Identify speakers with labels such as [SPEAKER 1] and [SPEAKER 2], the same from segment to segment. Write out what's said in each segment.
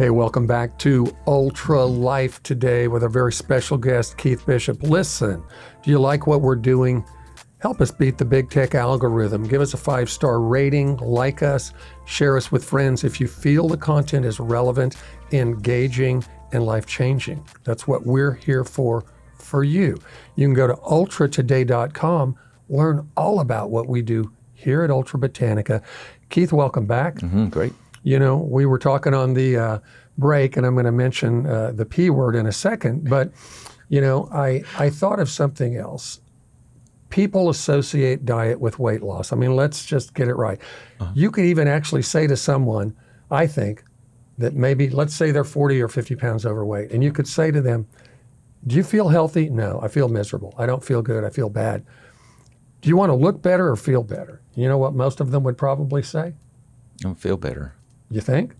[SPEAKER 1] Hey, welcome back to Ultra Life today with a very special guest, Keith Bishop. Listen, do you like what we're doing? Help us beat the big tech algorithm. Give us a 5-star rating, like us, share us with friends if you feel the content is relevant, engaging, and life-changing. That's what we're here for you. You can go to ultratoday.com, learn all about what we do here at Ultra Botanica. Keith, welcome back.
[SPEAKER 2] Great.
[SPEAKER 1] You know, we were talking on the break, and I'm going to mention the P word in a second, but, you know, I thought of something else. People associate diet with weight loss. I mean, let's just get it right. You could even actually say to someone, I think, that maybe, let's say they're 40 or 50 pounds overweight, and you could say to them, do you feel healthy? No, I feel miserable. I don't feel good. I feel bad. Do you want to look better or feel better? You know what most of them would probably say?
[SPEAKER 2] I don't feel better.
[SPEAKER 1] You think?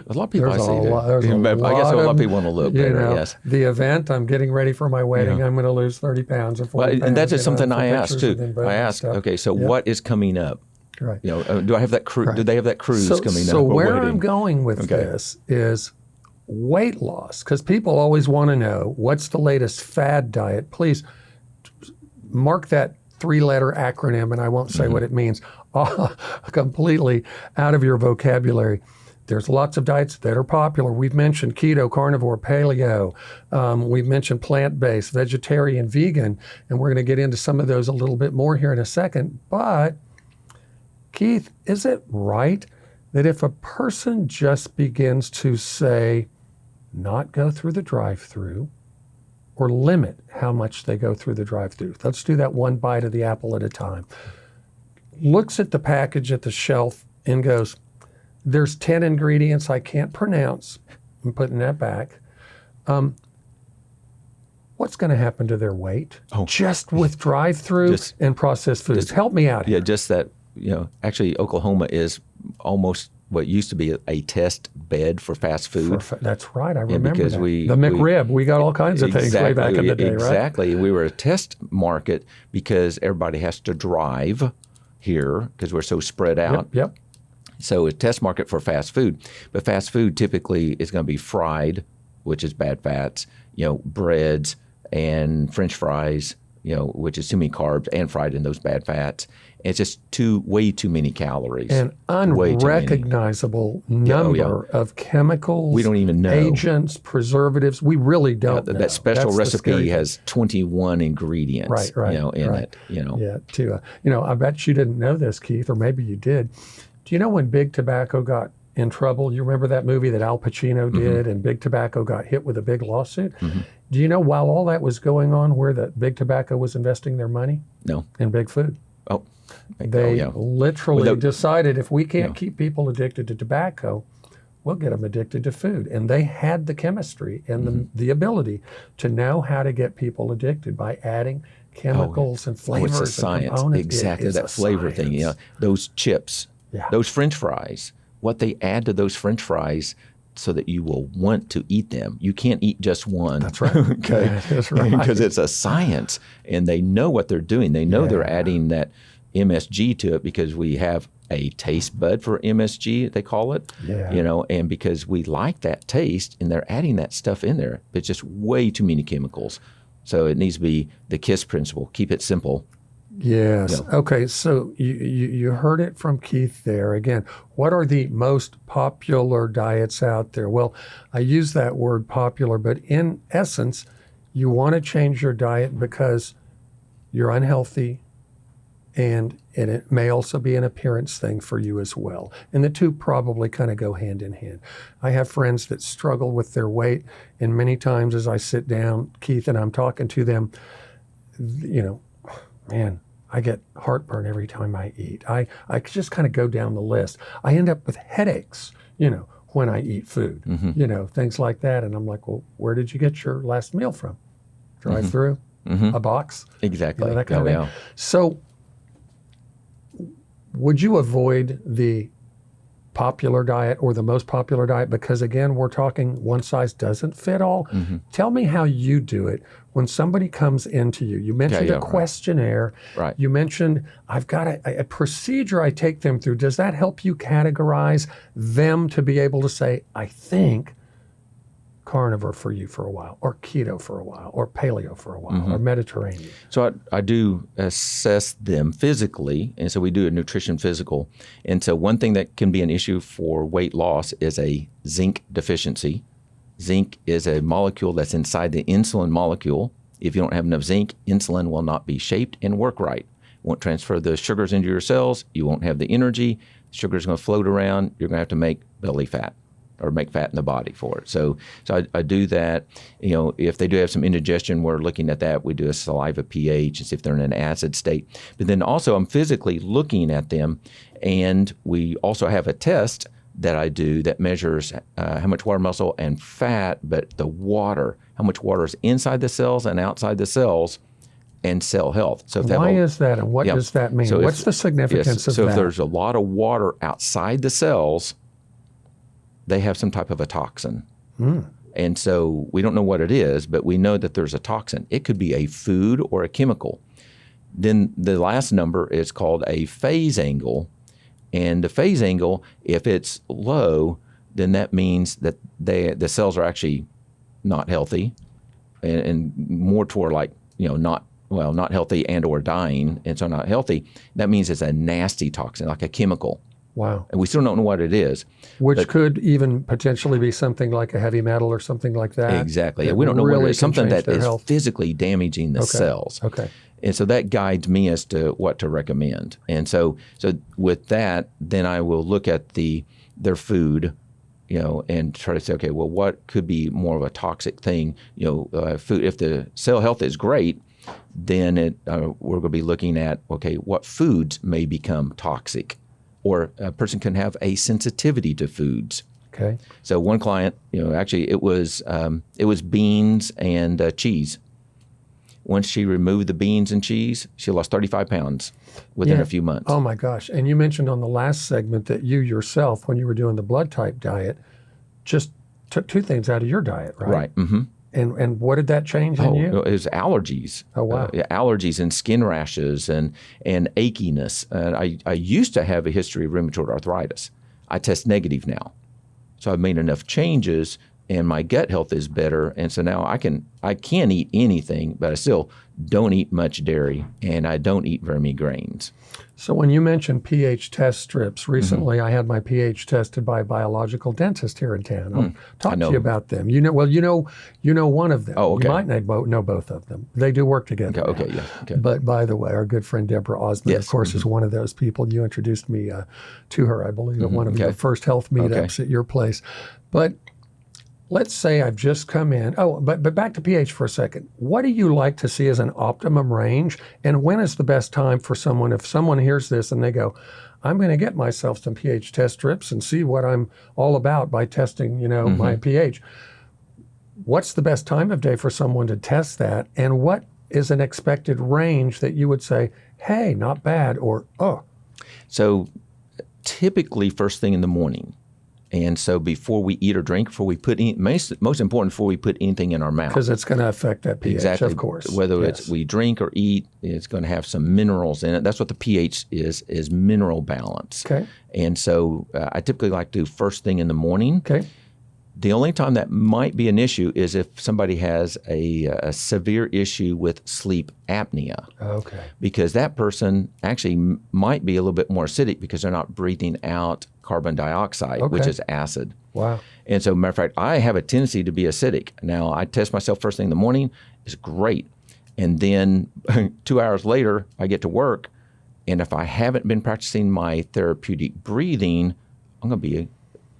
[SPEAKER 2] A lot of people
[SPEAKER 1] There's
[SPEAKER 2] I see
[SPEAKER 1] a
[SPEAKER 2] do.
[SPEAKER 1] lot- there's a
[SPEAKER 2] I guess
[SPEAKER 1] lot
[SPEAKER 2] a lot of
[SPEAKER 1] of-
[SPEAKER 2] people want to look
[SPEAKER 1] You
[SPEAKER 2] better,
[SPEAKER 1] know,
[SPEAKER 2] yes.
[SPEAKER 1] the event, I'm getting ready for my wedding.
[SPEAKER 2] Yeah.
[SPEAKER 1] I'm going to lose 30 pounds or 40
[SPEAKER 2] Well,
[SPEAKER 1] pounds.
[SPEAKER 2] and that's just
[SPEAKER 1] you know,
[SPEAKER 2] something
[SPEAKER 1] for
[SPEAKER 2] I asked
[SPEAKER 1] pictures
[SPEAKER 2] too.
[SPEAKER 1] and bread
[SPEAKER 2] I
[SPEAKER 1] and
[SPEAKER 2] asked,
[SPEAKER 1] stuff.
[SPEAKER 2] okay, so
[SPEAKER 1] Yep.
[SPEAKER 2] what is coming up?
[SPEAKER 1] Right.
[SPEAKER 2] You know, do I have that cruise?
[SPEAKER 1] Right.
[SPEAKER 2] Do they have that cruise coming up?
[SPEAKER 1] So
[SPEAKER 2] or
[SPEAKER 1] where
[SPEAKER 2] wedding?
[SPEAKER 1] I'm going with
[SPEAKER 2] Okay.
[SPEAKER 1] this is weight loss, because people always want to know what's the latest fad diet. Please mark that 3-letter acronym, and I won't say what it means, completely out of your vocabulary. There's lots of diets that are popular. We've mentioned keto, carnivore, paleo. We've mentioned plant-based, vegetarian, vegan, and we're going to get into some of those a little bit more here in a second. But Keith, is it right that if a person just begins to say, not go through the drive-through, or limit how much they go through the drive-through, let's do that one bite of the apple at a time, looks at the package at the shelf and goes, there's 10 ingredients I can't pronounce, I'm putting that back, what's going to happen to their weight just with drive-through and processed foods? Help me out here.
[SPEAKER 2] Yeah, just that, you know, actually Oklahoma is almost what used to be a test bed for fast food.
[SPEAKER 1] That's right, I remember
[SPEAKER 2] because
[SPEAKER 1] that.
[SPEAKER 2] the
[SPEAKER 1] McRib, we got all kinds of things way back in the day, right?
[SPEAKER 2] Exactly. We were a test market because everybody has to drive here because we're so spread out.
[SPEAKER 1] Yep.
[SPEAKER 2] So a test market for fast food. But fast food typically is going to be fried, which is bad fats, you know, breads and French fries, you know, which is too many carbs and fried in those bad fats. It's just way too many calories.
[SPEAKER 1] An unrecognizable number of chemicals,
[SPEAKER 2] we don't even know,
[SPEAKER 1] agents, preservatives. We really don't know.
[SPEAKER 2] That special
[SPEAKER 1] That's
[SPEAKER 2] recipe has 21 ingredients,
[SPEAKER 1] right,
[SPEAKER 2] you know, in it. You know,
[SPEAKER 1] yeah. You know, I bet you didn't know this, Keith, or maybe you did. Do you know when Big Tobacco got in trouble? You remember that movie that Al Pacino did, and Big Tobacco got hit with a big lawsuit? Do you know while all that was going on, where the Big Tobacco was investing their money?
[SPEAKER 2] No.
[SPEAKER 1] In big food.
[SPEAKER 2] Oh.
[SPEAKER 1] They literally decided if we can't keep people addicted to tobacco, we'll get them addicted to food. And they had the chemistry and the ability to know how to get people addicted by adding chemicals and flavors.
[SPEAKER 2] It's a science.
[SPEAKER 1] And components.
[SPEAKER 2] Exactly, that flavor thing. You know, those chips, those French fries, what they add to those French fries so that you will want to eat them. You can't eat just one.
[SPEAKER 1] That's right.
[SPEAKER 2] Okay,
[SPEAKER 1] Yeah, that's right.
[SPEAKER 2] Because it's a science, and they know what they're doing. They know they're adding that MSG to it because we have a taste bud for MSG, they call it.
[SPEAKER 1] Yeah.
[SPEAKER 2] You know, and because we like that taste, and they're adding that stuff in there. It's just way too many chemicals. So it needs to be the KISS principle. Keep it simple.
[SPEAKER 1] Yes. Okay. So you heard it from Keith there. Again, what are the most popular diets out there? Well, I use that word popular, but in essence, you want to change your diet because you're unhealthy, and it may also be an appearance thing for you as well. And the two probably kind of go hand in hand. I have friends that struggle with their weight, and many times as I sit down, Keith, and I'm talking to them, you know, man, I get heartburn every time I eat. I just kind of go down the list. I end up with headaches, you know, when I eat food, you know, things like that. And I'm like, well, where did you get your last meal from? Drive through? A box?
[SPEAKER 2] Exactly.
[SPEAKER 1] You know, that kind of thing. So would you avoid the popular diet or the most popular diet? Because again, we're talking one size doesn't fit all. Tell me how you do it when somebody comes into you. You mentioned a questionnaire.
[SPEAKER 2] Right.
[SPEAKER 1] You mentioned I've got a procedure I take them through. Does that help you categorize them to be able to say, I think carnivore for you for a while, or keto for a while, or paleo for a while, or Mediterranean?
[SPEAKER 2] So I do assess them physically, and so we do a nutrition physical. And so one thing that can be an issue for weight loss is a zinc deficiency. Zinc is a molecule that's inside the insulin molecule. If you don't have enough zinc, insulin will not be shaped and work right. Won't transfer the sugars into your cells. You won't have the energy. Sugar's going to float around. You're going to have to make belly fat, or make fat in the body for it. So I do that. If they do have some indigestion, we're looking at that. We do a saliva pH and see if they're in an acid state. But then also I'm physically looking at them, and we also have a test that I do that measures how much water, muscle, and fat, but the water, how much water is inside the cells and outside the cells, and cell health. So
[SPEAKER 1] why is that, and what does that mean? What's the significance of
[SPEAKER 2] so
[SPEAKER 1] that?
[SPEAKER 2] if there's a lot of water outside the cells, they have some type of a toxin. And so we don't know what it is, but we know that there's a toxin. It could be a food or a chemical. Then the last number is called a phase angle. And the phase angle, if it's low, then that means that the cells are actually not healthy, and more toward not healthy and or dying, and so not healthy. That means it's a nasty toxin, like a chemical.
[SPEAKER 1] Wow.
[SPEAKER 2] And we still don't know what it is.
[SPEAKER 1] Which could even potentially be something like a heavy metal or something like that.
[SPEAKER 2] Exactly. We don't know what it is. Something that is
[SPEAKER 1] health.
[SPEAKER 2] physically damaging the cells.
[SPEAKER 1] Okay.
[SPEAKER 2] And so that guides me as to what to recommend. And so with that, then I will look at their food, and try to say, okay, well, what could be more of a toxic thing? Food. If the cell health is great, then we're going to be looking at, okay, what foods may become toxic, or a person can have a sensitivity to foods.
[SPEAKER 1] Okay.
[SPEAKER 2] So one client, actually it was beans and cheese. Once she removed the beans and cheese, she lost 35 pounds within a few months.
[SPEAKER 1] Oh my gosh. And you mentioned on the last segment that you yourself, when you were doing the blood type diet, just took two things out of your diet, right?
[SPEAKER 2] Right. Mm-hmm.
[SPEAKER 1] And what did that change in you?
[SPEAKER 2] It was allergies.
[SPEAKER 1] Oh, wow.
[SPEAKER 2] Allergies and skin rashes and achiness. I used to have a history of rheumatoid arthritis. I test negative now. So I've made enough changes, and my gut health is better. And so now I can eat anything, but I still don't eat much dairy, and I don't eat very many grains.
[SPEAKER 1] So when you mentioned pH test strips, recently I had my pH tested by a biological dentist here in town. I'll talk to you about them. You know one of them.
[SPEAKER 2] Oh, okay.
[SPEAKER 1] You might know both of them. They do work together.
[SPEAKER 2] Okay, yeah. Okay.
[SPEAKER 1] But by the way, our good friend Deborah Osmond, of course, is one of those people. You introduced me to her, I believe, at one of your first health meetups at your place. But let's say I've just come in. Oh, but back to pH for a second. What do you like to see as an optimum range? And when is the best time for someone, if someone hears this and they go, I'm going to get myself some pH test strips and see what I'm all about by testing, my pH. What's the best time of day for someone to test that? And what is an expected range that you would say, hey, not bad, or, oh?
[SPEAKER 2] So typically first thing in the morning. And so before we eat or drink, before we put most important, before we put anything in our mouth.
[SPEAKER 1] Because it's going to affect that pH,
[SPEAKER 2] exactly.
[SPEAKER 1] Of course.
[SPEAKER 2] Whether it's we drink or eat, it's going to have some minerals in it. That's what the pH is mineral balance.
[SPEAKER 1] Okay.
[SPEAKER 2] And so I typically like to do first thing in the morning.
[SPEAKER 1] Okay.
[SPEAKER 2] The only time that might be an issue is if somebody has a severe issue with sleep apnea.
[SPEAKER 1] Okay.
[SPEAKER 2] Because that person actually might be a little bit more acidic because they're not breathing out carbon dioxide, which is acid.
[SPEAKER 1] Wow.
[SPEAKER 2] And so, matter of fact, I have a tendency to be acidic. Now, I test myself first thing in the morning. It's great. And then 2 hours later, I get to work. And if I haven't been practicing my therapeutic breathing, I'm going to be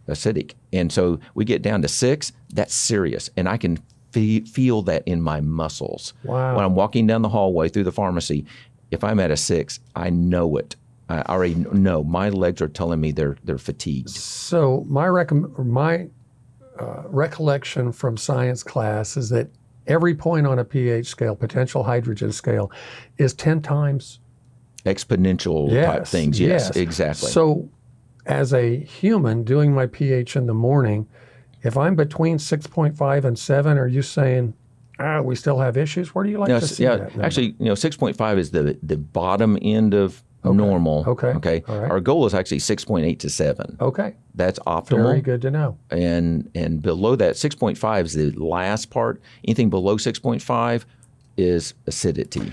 [SPEAKER 2] acidic. And so we get down to 6, that's serious. And I can feel that in my muscles.
[SPEAKER 1] Wow.
[SPEAKER 2] When I'm walking down the hallway through the pharmacy, if I'm at a 6, I know it. I already know my legs are telling me they're fatigued.
[SPEAKER 1] So my recollection from science class is that every point on a pH scale, potential hydrogen scale, is 10 times
[SPEAKER 2] exponential type things. Yes, exactly.
[SPEAKER 1] So as a human doing my pH in the morning, if I'm between 6.5 and 7, are you saying, we still have issues? Where do you like to see that number?
[SPEAKER 2] Actually, 6.5 is the bottom end of normal.
[SPEAKER 1] Okay. All right.
[SPEAKER 2] Our goal is actually 6.8 to 7.
[SPEAKER 1] Okay.
[SPEAKER 2] That's optimal.
[SPEAKER 1] Very good to know.
[SPEAKER 2] And below that, 6.5 is the last part. Anything below 6.5 is acidity.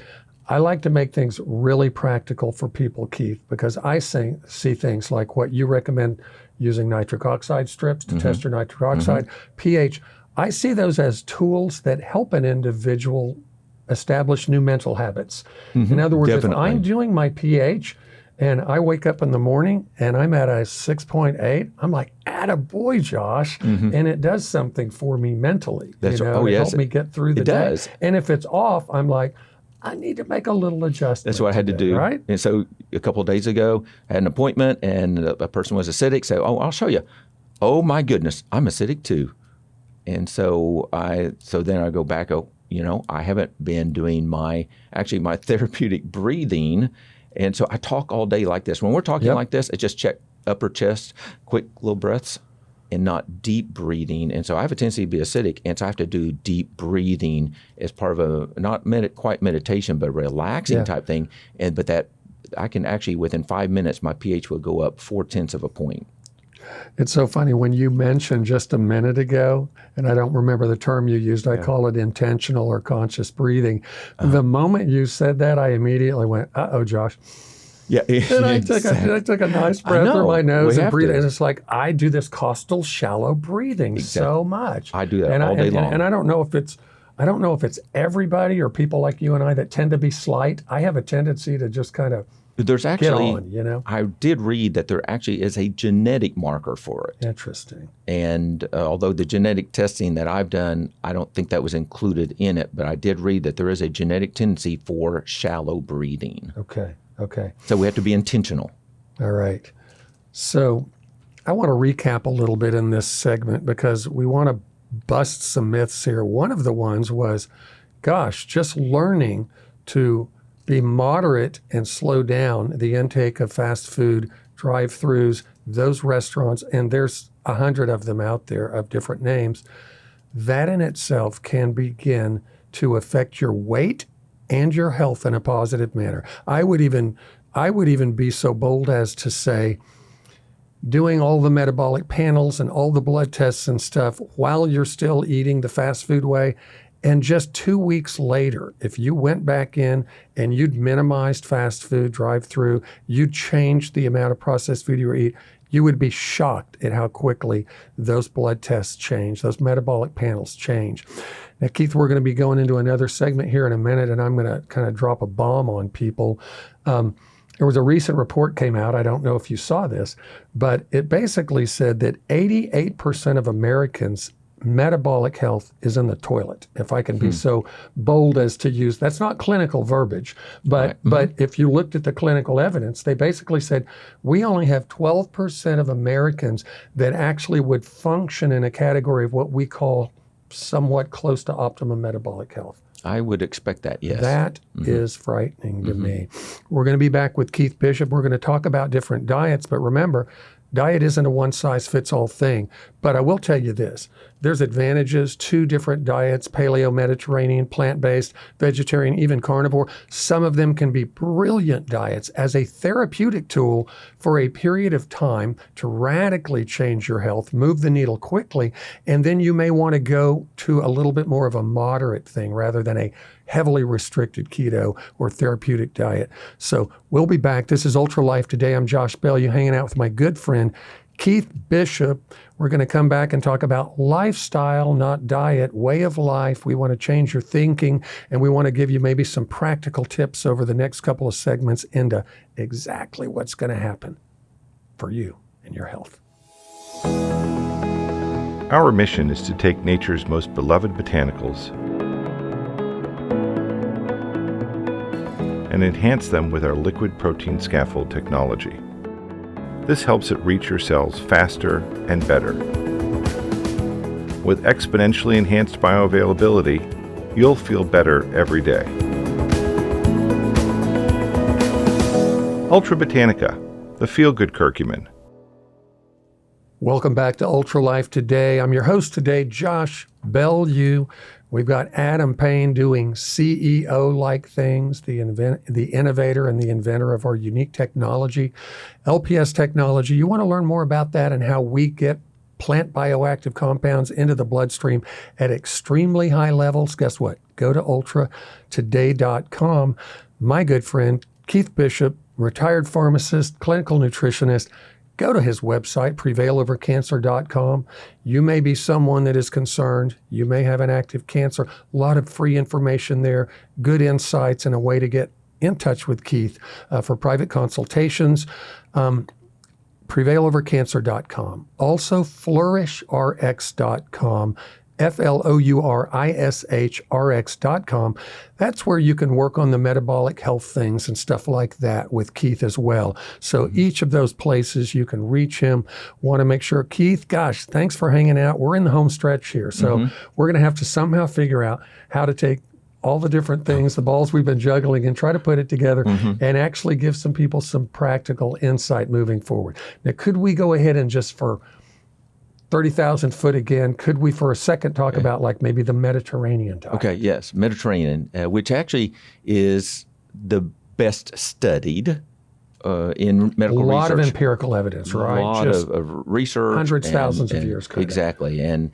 [SPEAKER 1] I like to make things really practical for people, Keith, because I see things like what you recommend, using nitric oxide strips to test your nitric oxide, pH. I see those as tools that help an individual establish new mental habits. In other words, if I'm doing my pH and I wake up in the morning and I'm at a 6.8, I'm like, attaboy, Josh. And it does something for me mentally.
[SPEAKER 2] It
[SPEAKER 1] helps me get through the day.
[SPEAKER 2] Does.
[SPEAKER 1] And if it's off, I'm like, I need to make a little adjustment.
[SPEAKER 2] That's what I had to do.
[SPEAKER 1] Right?
[SPEAKER 2] And so a couple of days ago, I had an appointment and a person was acidic. So, I'll show you. Oh my goodness, I'm acidic too. And so then I go back, I haven't been doing my therapeutic breathing. And so I talk all day like this. When we're talking like this, I just check upper chest, quick little breaths, and not deep breathing. And so I have a tendency to be acidic, and so I have to do deep breathing as part of a, not quite meditation, but a relaxing type thing. But that I can actually, within 5 minutes, my pH will go up 0.4 of a point.
[SPEAKER 1] It's so funny when you mentioned just a minute ago, and I don't remember the term you used, I call it intentional or conscious breathing. The moment you said that, I immediately went, uh-oh, Josh.
[SPEAKER 2] Yeah,
[SPEAKER 1] and I took a nice breath through my nose and breathed. And it's like, I do this costal shallow breathing so much.
[SPEAKER 2] I do that all day long.
[SPEAKER 1] And I don't know if it's everybody or people like you and I that tend to be slight. I have a tendency to just kind of
[SPEAKER 2] There's actually,
[SPEAKER 1] get on,
[SPEAKER 2] I did read that there actually is a genetic marker for it.
[SPEAKER 1] Interesting.
[SPEAKER 2] And although the genetic testing that I've done, I don't think that was included in it, but I did read that there is a genetic tendency for shallow breathing.
[SPEAKER 1] Okay.
[SPEAKER 2] So we have to be intentional.
[SPEAKER 1] All right. So I want to recap a little bit in this segment because we want to bust some myths here. One of the ones was, just learning to be moderate and slow down the intake of fast food, drive-thrus, those restaurants, and there's 100 of them out there of different names. That in itself can begin to affect your weight and your health in a positive manner. I would even be so bold as to say, doing all the metabolic panels and all the blood tests and stuff while you're still eating the fast food way, and just 2 weeks later, if you went back in and you'd minimized fast food drive-through, you'd changed the amount of processed food you eat, you would be shocked at how quickly those blood tests change, those metabolic panels change. Now, Keith, we're going to be going into another segment here in a minute, and I'm going to kind of drop a bomb on people. There was a recent report came out, I don't know if you saw this, but it basically said that 88% of Americans' metabolic health is in the toilet, if I can be so bold as to use, that's not clinical verbiage, but if you looked at the clinical evidence, they basically said we only have 12% of Americans that actually would function in a category of what we call somewhat close to optimum metabolic health.
[SPEAKER 2] I would expect that, yes.
[SPEAKER 1] That is frightening to me. We're going to be back with Keith Bishop. We're going to talk about different diets, but remember, diet isn't a one-size-fits-all thing. But I will tell you this. There's advantages to different diets, paleo, Mediterranean, plant-based, vegetarian, even carnivore. Some of them can be brilliant diets as a therapeutic tool for a period of time to radically change your health, move the needle quickly, and then you may want to go to a little bit more of a moderate thing rather than a heavily restricted keto or therapeutic diet. So we'll be back. This is Ultra Life Today. I'm Josh Bell. You're hanging out with my good friend, Keith Bishop. We're going to come back and talk about lifestyle, not diet, way of life. We want to change your thinking, and we want to give you maybe some practical tips over the next couple of segments into exactly what's going to happen for you and your health.
[SPEAKER 3] Our mission is to take nature's most beloved botanicals and enhance them with our liquid protein scaffold technology. This helps it reach your cells faster and better. With exponentially enhanced bioavailability, you'll feel better every day. Ultra Botanica, the feel-good curcumin.
[SPEAKER 1] Welcome back to Ultra Life Today. I'm your host today, Josh Bellew. We've got Adam Payne doing CEO-like things, the innovator and the inventor of our unique technology, LPS technology. You want to learn more about that and how we get plant bioactive compounds into the bloodstream at extremely high levels? Guess what? Go to ultratoday.com. My good friend, Keith Bishop, retired pharmacist, clinical nutritionist, go to his website, prevailovercancer.com. You may be someone that is concerned. You may have an active cancer. A lot of free information there, good insights, and a way to get in touch with Keith for private consultations. Prevailovercancer.com. Also, flourishrx.com. FLOURISHRX.com. That's where you can work on the metabolic health things and stuff like that with Keith as well. So each of those places you can reach him. Want to make sure, Keith, gosh, thanks for hanging out. We're in the home stretch here. So we're going to have to somehow figure out how to take all the different things, the balls we've been juggling, and try to put it together and actually give some people some practical insight moving forward. Now, could we go ahead and just for 30,000 foot again, could we for a second talk about like maybe the Mediterranean diet?
[SPEAKER 2] Okay, yes, Mediterranean, which actually is the best studied in medical research.
[SPEAKER 1] A lot of empirical evidence, right?
[SPEAKER 2] A lot of research.
[SPEAKER 1] Hundreds, thousands of years.
[SPEAKER 2] Exactly, and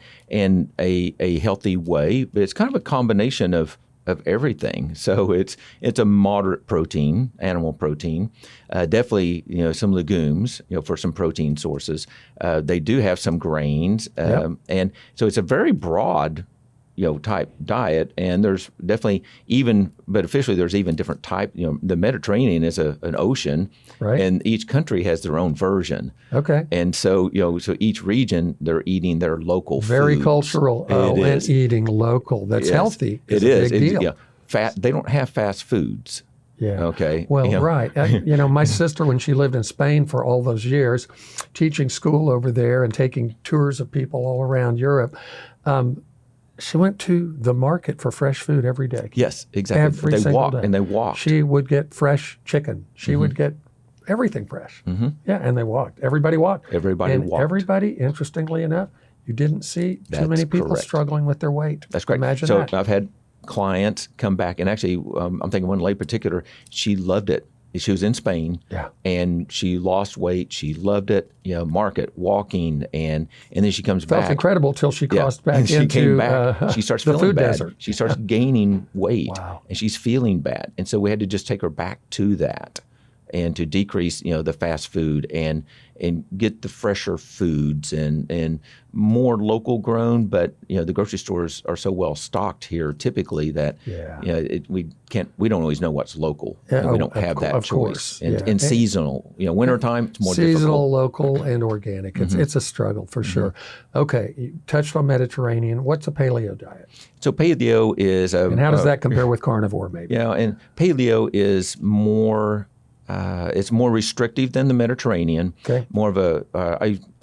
[SPEAKER 2] a healthy way, but it's kind of a combination of everything. So it's a moderate protein, animal protein. Definitely, some legumes, for some protein sources. They do have some grains, and so it's a very broad, type diet. And there's definitely but officially there's even different type. The Mediterranean is an ocean,
[SPEAKER 1] right?
[SPEAKER 2] And each country has their own version.
[SPEAKER 1] Okay.
[SPEAKER 2] And so so each region they're eating their local
[SPEAKER 1] very
[SPEAKER 2] foods.
[SPEAKER 1] Cultural. And eating local. That's healthy.
[SPEAKER 2] It is.
[SPEAKER 1] A big deal.
[SPEAKER 2] Yeah. They don't have fast foods.
[SPEAKER 1] Yeah.
[SPEAKER 2] Okay.
[SPEAKER 1] Well, right. My sister, when she lived in Spain for all those years, teaching school over there and taking tours of people all around Europe, she went to the market for fresh food every day.
[SPEAKER 2] Yes, exactly.
[SPEAKER 1] Every
[SPEAKER 2] they
[SPEAKER 1] single
[SPEAKER 2] walked
[SPEAKER 1] day.
[SPEAKER 2] and they walked.
[SPEAKER 1] She would get fresh chicken. She would get everything fresh. Yeah, and they walked. Everybody walked.
[SPEAKER 2] Everybody walked.
[SPEAKER 1] Everybody, interestingly enough, you didn't see too many people struggling with their weight.
[SPEAKER 2] That's great.
[SPEAKER 1] Imagine
[SPEAKER 2] so
[SPEAKER 1] that.
[SPEAKER 2] I've had clients come back, and actually, I'm thinking one lady in particular, she loved it. She was in Spain, and she lost weight. She loved it, market, walking, and then she comes back.
[SPEAKER 1] Felt incredible till she crossed back
[SPEAKER 2] and
[SPEAKER 1] into
[SPEAKER 2] came back. She starts
[SPEAKER 1] the
[SPEAKER 2] feeling
[SPEAKER 1] food
[SPEAKER 2] bad.
[SPEAKER 1] desert.
[SPEAKER 2] She starts gaining weight,
[SPEAKER 1] Wow.
[SPEAKER 2] and she's feeling bad. And so we had to just take her back to that, and to decrease, the fast food and get the fresher foods and more local grown. But the grocery stores are so well stocked here typically that we don't always know what's local.
[SPEAKER 1] Yeah,
[SPEAKER 2] we don't have that
[SPEAKER 1] of
[SPEAKER 2] choice.
[SPEAKER 1] course.
[SPEAKER 2] And seasonal, wintertime it's more difficult.
[SPEAKER 1] Seasonal, local, and organic. It's a struggle for sure. Okay, you touched on Mediterranean. What's a paleo diet?
[SPEAKER 2] So paleo is
[SPEAKER 1] and how does that compare with carnivore? Maybe.
[SPEAKER 2] And paleo is more. It's more restrictive than the Mediterranean. Okay. More of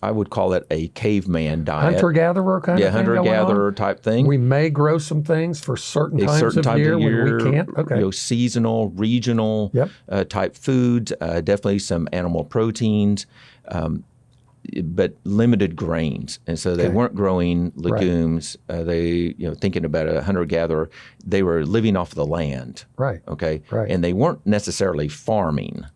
[SPEAKER 2] I would call it a caveman diet.
[SPEAKER 1] Hunter-gatherer kind of thing.
[SPEAKER 2] Hunter-gatherer type thing.
[SPEAKER 1] We may grow some things for certain times of year when we can't. Okay.
[SPEAKER 2] Seasonal, regional type foods. Definitely some animal proteins. But limited grains, and so they weren't growing legumes. They, thinking about a hunter-gatherer, they were living off the land.
[SPEAKER 1] Right.
[SPEAKER 2] Okay.
[SPEAKER 1] Right.
[SPEAKER 2] And they weren't necessarily farming,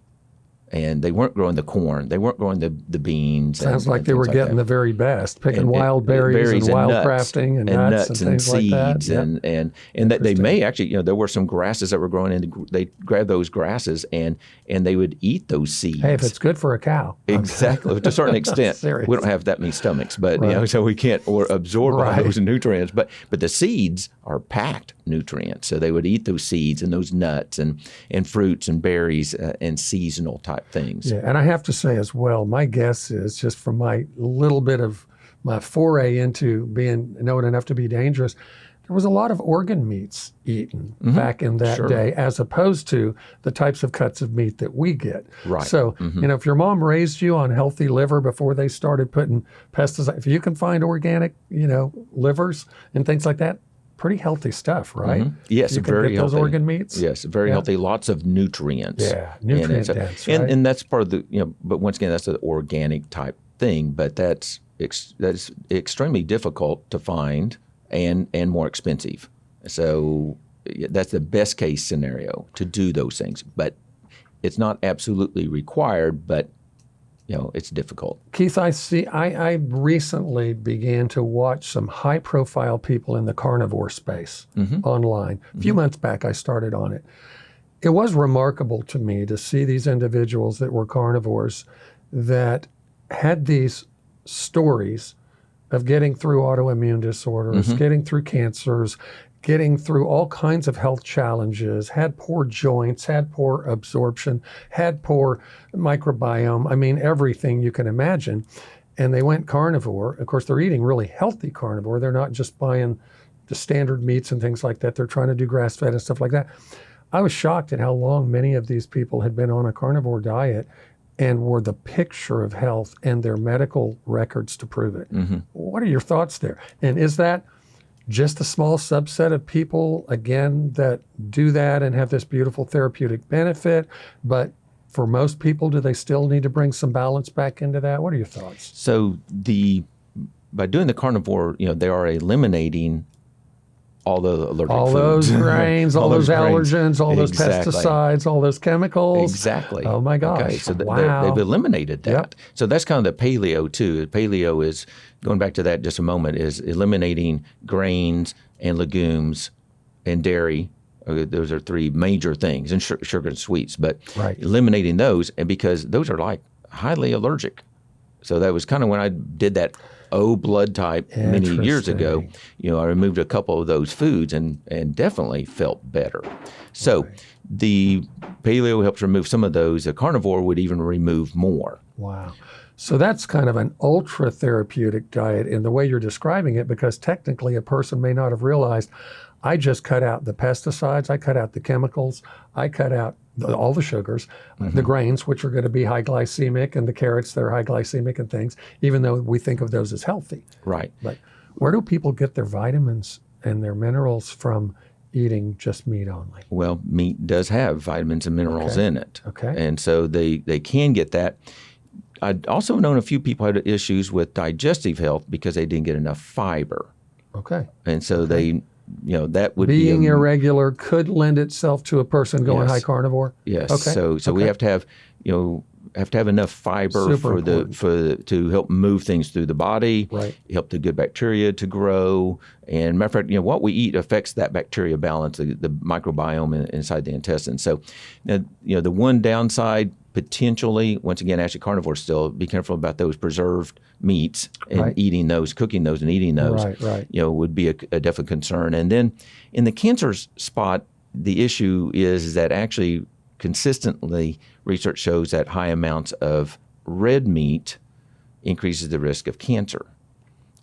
[SPEAKER 2] and they weren't growing the corn. They weren't growing the beans.
[SPEAKER 1] Sounds like they were getting the very best, picking wild berries and wild crafting and nuts and things
[SPEAKER 2] seeds
[SPEAKER 1] like that.
[SPEAKER 2] And that they may actually, there were some grasses that were growing, and they grabbed those grasses and they would eat those seeds.
[SPEAKER 1] Hey, if it's good for a cow.
[SPEAKER 2] Exactly, to a certain extent. We don't have that many stomachs, but so we can't absorb all those nutrients. But the seeds are packed nutrients, so they would eat those seeds and those nuts and fruits and berries and seasonal type things.
[SPEAKER 1] Yeah, and I have to say as well, my guess is, just from my little bit of my foray into knowing enough to be dangerous, there was a lot of organ meats eaten back in that day, as opposed to the types of cuts of meat that we get.
[SPEAKER 2] Right.
[SPEAKER 1] So, if your mom raised you on healthy liver before they started putting pesticides, if you can find organic, livers and things like that, pretty healthy stuff, right?
[SPEAKER 2] Yes,
[SPEAKER 1] you can
[SPEAKER 2] very
[SPEAKER 1] get
[SPEAKER 2] healthy.
[SPEAKER 1] Those organ meats.
[SPEAKER 2] Yes, very healthy. Lots of nutrients.
[SPEAKER 1] Yeah, nutrient dense.
[SPEAKER 2] And that's part of the, but once again, that's the organic type thing. But that's that's extremely difficult to find and more expensive. So that's the best case scenario to do those things. But it's not absolutely required, but it's difficult.
[SPEAKER 1] Keith, I recently began to watch some high-profile people in the carnivore space online. A few months back, I started on it. It was remarkable to me to see these individuals that were carnivores that had these stories of getting through autoimmune disorders, getting through cancers, getting through all kinds of health challenges, had poor joints, had poor absorption, had poor microbiome. I mean, everything you can imagine. And they went carnivore. Of course, they're eating really healthy carnivore. They're not just buying the standard meats and things like that. They're trying to do grass-fed and stuff like that. I was shocked at how long many of these people had been on a carnivore diet and were the picture of health and their medical records to prove it. What are your thoughts there? And is that just a small subset of people, again, that do that and have this beautiful therapeutic benefit? But for most people, do they still need to bring some balance back into that? What are your thoughts?
[SPEAKER 2] So by doing the carnivore, they are eliminating all the allergic
[SPEAKER 1] all
[SPEAKER 2] foods.
[SPEAKER 1] Those grains, all those allergens, all those
[SPEAKER 2] Exactly.
[SPEAKER 1] pesticides, all those chemicals.
[SPEAKER 2] Exactly.
[SPEAKER 1] Oh my gosh.
[SPEAKER 2] Okay, so
[SPEAKER 1] wow.
[SPEAKER 2] they've eliminated that.
[SPEAKER 1] Yep.
[SPEAKER 2] So that's kind of the paleo too. Paleo is, going back to that just a moment, is eliminating grains and legumes and dairy. Those are three major things, and sugar and sweets. But eliminating those, and because those are like highly allergic. So that was kind of when I did that O blood type many years ago. I removed a couple of those foods and definitely felt better. So the paleo helps remove some of those. The carnivore would even remove more.
[SPEAKER 1] Wow. So that's kind of an ultra therapeutic diet in the way you're describing it, because technically a person may not have realized, I just cut out the pesticides, I cut out the chemicals, I cut out all the sugars, the grains, which are going to be high glycemic, and the carrots, they're high glycemic and things, even though we think of those as healthy.
[SPEAKER 2] Right.
[SPEAKER 1] But where do people get their vitamins and their minerals from eating just meat only?
[SPEAKER 2] Well, meat does have vitamins and minerals in it.
[SPEAKER 1] Okay.
[SPEAKER 2] And so they can get that. I'd also known a few people had issues with digestive health because they didn't get enough fiber.
[SPEAKER 1] Okay.
[SPEAKER 2] And so they, that would
[SPEAKER 1] being irregular could lend itself to a person going high carnivore.
[SPEAKER 2] Yes.
[SPEAKER 1] Okay.
[SPEAKER 2] So we have to have, enough fiber to help move things through the body, help the good bacteria to grow. And matter of fact, what we eat affects that bacteria balance, the microbiome inside the intestine. So, the one downside potentially, once again, actually carnivore still, be careful about those preserved meats and eating those, cooking those and eating those, would be a definite concern. And then in the cancer spot, the issue is that actually consistently research shows that high amounts of red meat increases the risk of cancer.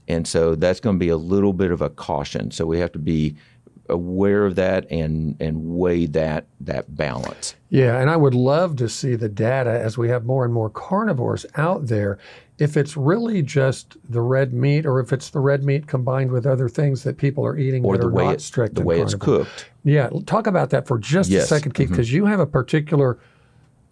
[SPEAKER 2] And so that's going to be a little bit of a caution. So we have to be aware of that and weigh that balance.
[SPEAKER 1] Yeah, and I would love to see the data as we have more and more carnivores out there, if it's really just the red meat, or if it's the red meat combined with other things that people are eating
[SPEAKER 2] or
[SPEAKER 1] that
[SPEAKER 2] the
[SPEAKER 1] are
[SPEAKER 2] way
[SPEAKER 1] not strict.
[SPEAKER 2] The way it's cooked.
[SPEAKER 1] Yeah, talk about that for just a second, Keith, because you have a particular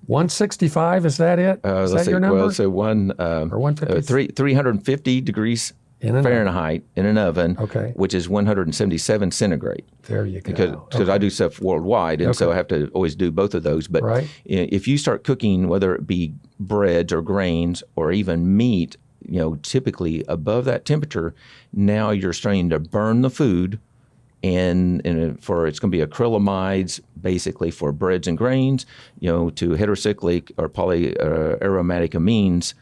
[SPEAKER 1] 165. Is that it? Is that your number?
[SPEAKER 2] Well, so
[SPEAKER 1] or 150?
[SPEAKER 2] 350 degrees Fahrenheit in an oven, which is 177 centigrade.
[SPEAKER 1] There you go.
[SPEAKER 2] Because I do stuff worldwide, and so I have to always do both of those. But if you start cooking, whether it be breads or grains or even meat, typically above that temperature, now you're starting to burn the food. And it's going to be acrylamides, basically, for breads and grains, to heterocyclic or polyaromatic amines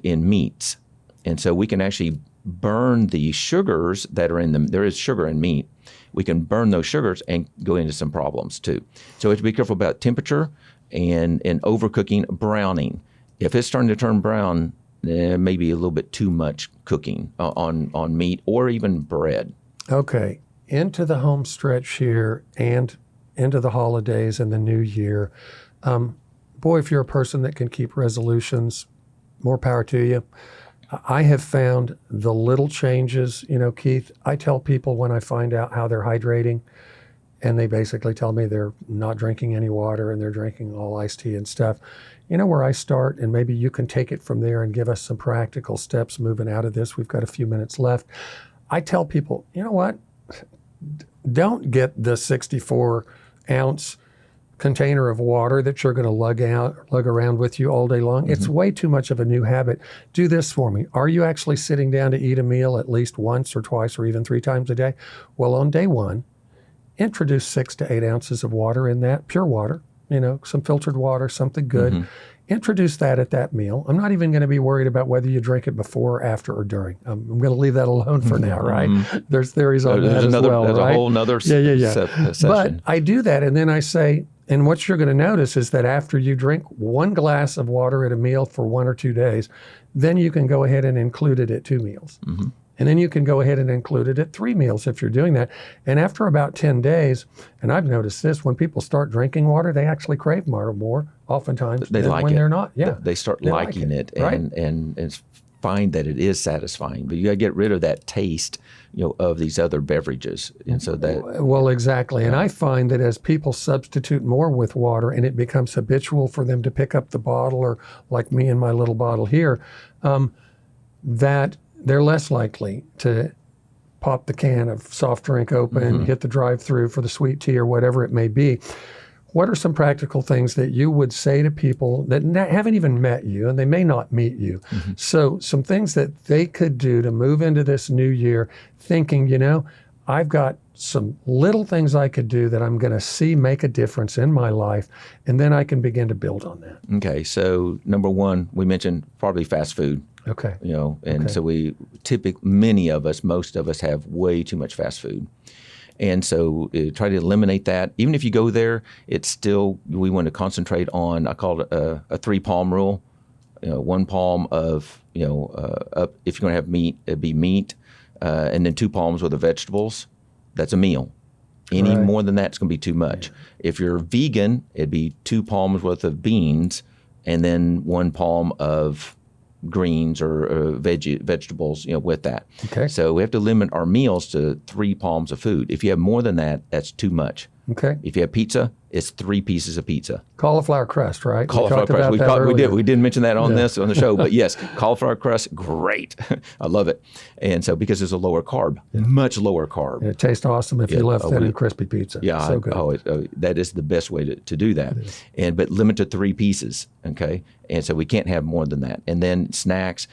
[SPEAKER 2] in meats. And so we can actually burn the sugars that are in them. There is sugar in meat. We can burn those sugars and go into some problems too. So we have to be careful about temperature and overcooking, browning. If it's starting to turn brown, maybe a little bit too much cooking on meat or even bread.
[SPEAKER 1] Okay. Into the home stretch here and into the holidays and the new year. Boy, if you're a person that can keep resolutions, more power to you. I have found the little changes, Keith. I tell people when I find out how they're hydrating, and they basically tell me they're not drinking any water and they're drinking all iced tea and stuff. You know where I start, and maybe you can take it from there and give us some practical steps moving out of this. We've got a few minutes left. I tell people, you know what? Don't get the 64-ounce container of water that you're going to lug around with you all day long. It's way too much of a new habit. Do this for me. Are you actually sitting down to eat a meal at least once or twice or even 3 times a day? Well, on day 1, introduce 6 to 8 ounces of water in that, pure water, some filtered water, something good. Introduce that at that meal. I'm not even going to be worried about whether you drink it before, after, or during. I'm going to leave that alone for now, right? There's theories on that as well,
[SPEAKER 2] there's
[SPEAKER 1] right?
[SPEAKER 2] a whole nother session.
[SPEAKER 1] But I do that, and then I say, and what you're going to notice is that after you drink 1 glass of water at a meal for 1 or 2 days, then you can go ahead and include it at 2 meals. And then you can go ahead and include it at 3 meals if you're doing that. And after about 10 days, and I've noticed this, when people start drinking water, they actually crave more oftentimes
[SPEAKER 2] they
[SPEAKER 1] than
[SPEAKER 2] like
[SPEAKER 1] when
[SPEAKER 2] it.
[SPEAKER 1] they're not. Yeah,
[SPEAKER 2] They start
[SPEAKER 1] They
[SPEAKER 2] liking
[SPEAKER 1] like
[SPEAKER 2] it,
[SPEAKER 1] right?
[SPEAKER 2] and find that it is satisfying. But you got to get rid of that taste, of these other beverages. And so that...
[SPEAKER 1] Well, exactly. And I find that as people substitute more with water and it becomes habitual for them to pick up the bottle, or like me and my little bottle here, that they're less likely to pop the can of soft drink open, hit the drive-through for the sweet tea or whatever it may be. What are some practical things that you would say to people that haven't even met you, and they may not meet you? So some things that they could do to move into this new year thinking, I've got some little things I could do that I'm going to see make a difference in my life, and then I can begin to build on that.
[SPEAKER 2] Okay, so number 1, we mentioned probably fast food.
[SPEAKER 1] Okay.
[SPEAKER 2] So most of us have way too much fast food. And so try to eliminate that. Even if you go there, it's still, we want to concentrate on, I call it a 3-palm rule. 1 palm of, up, if you're going to have meat, it'd be meat, and then 2 palms with the vegetables. That's a meal. Any more than that's going to be too much. If you're vegan, it'd be 2 palms worth of beans, and then 1 palm of greens or vegetables, with that.
[SPEAKER 1] Okay.
[SPEAKER 2] So we have to limit our meals to 3 palms of food. If you have more than that, that's too much.
[SPEAKER 1] Okay.
[SPEAKER 2] If you have pizza, it's 3 pieces of pizza.
[SPEAKER 1] Cauliflower crust, right?
[SPEAKER 2] Cauliflower crust. We did mention that on the show, but yes, cauliflower crust, great. I love it. And so because it's a lower carb, much lower carb.
[SPEAKER 1] And it tastes awesome if you left that in crispy pizza.
[SPEAKER 2] Yeah,
[SPEAKER 1] so good.
[SPEAKER 2] That is the best way to do that. But limit to 3 pieces, okay? And so we can't have more than that. And then snacks.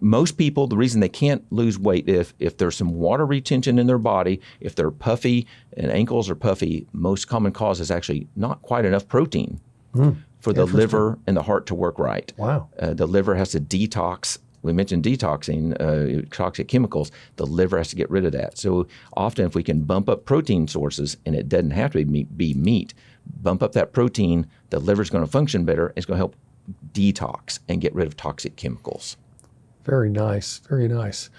[SPEAKER 2] Most people, the reason they can't lose weight, if there's some water retention in their body, if they're puffy and ankles are puffy, most common cause is actually not quite enough protein for the liver and the heart to work right.
[SPEAKER 1] Wow.
[SPEAKER 2] The liver has to detox. We mentioned detoxing, toxic chemicals. The liver has to get rid of that. So often if we can bump up protein sources, and it doesn't have to be meat, bump up that protein, the liver's going to function better. It's going to help detox and get rid of toxic chemicals.
[SPEAKER 1] Very nice. Very nice.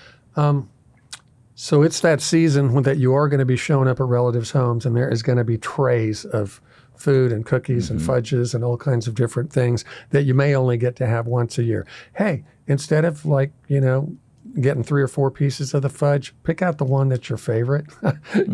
[SPEAKER 1] So it's that season that you are going to be showing up at relatives' homes, and there is going to be trays of food and cookies and fudges and all kinds of different things that you may only get to have once a year. Hey, instead of getting 3 or 4 pieces of the fudge, pick out the one that's your favorite.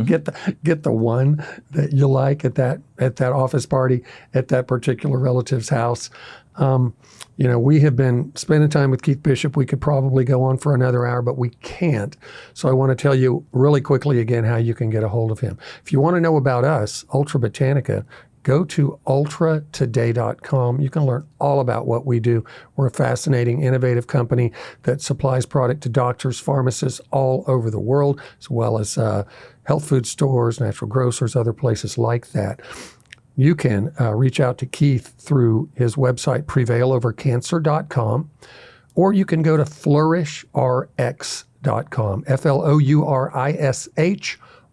[SPEAKER 1] Get the one that you like at that office party at that particular relative's house. We have been spending time with Keith Bishop. We could probably go on for another hour, but we can't. So I want to tell you really quickly again how you can get a hold of him. If you want to know about us, Ultra Botanica, go to ultratoday.com. You can learn all about what we do. We're a fascinating, innovative company that supplies product to doctors, pharmacists all over the world, as well as health food stores, natural grocers, other places like that. You can reach out to Keith through his website, prevailovercancer.com, or you can go to flourishrx.com,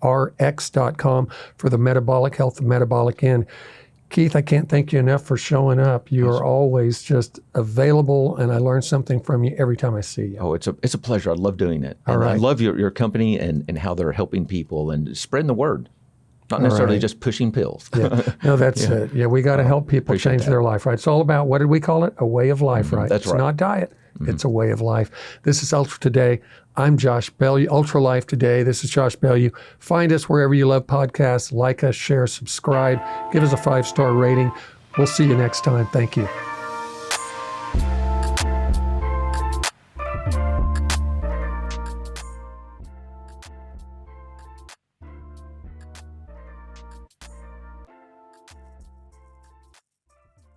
[SPEAKER 1] FLOURISHRX.com for the metabolic health and metabolic end. Keith, I can't thank you enough for showing up. You are always just available, and I learn something from you every time I see you.
[SPEAKER 2] Oh, it's a pleasure. I love doing it.
[SPEAKER 1] All right.
[SPEAKER 2] I love your company and how they're helping people and spreading the word. Not necessarily just pushing pills.
[SPEAKER 1] No, that's it. Yeah, we got to help people change their life, right? It's all about, what did we call it? A way of life, right?
[SPEAKER 2] That's
[SPEAKER 1] it's
[SPEAKER 2] right.
[SPEAKER 1] not diet. It's a way of life. This is Ultra Today. I'm Josh Bellew. Ultra Life Today. This is Josh Bellew. Find us wherever you love podcasts. Like us, share, subscribe. Give us a 5-star rating. We'll see you next time. Thank you.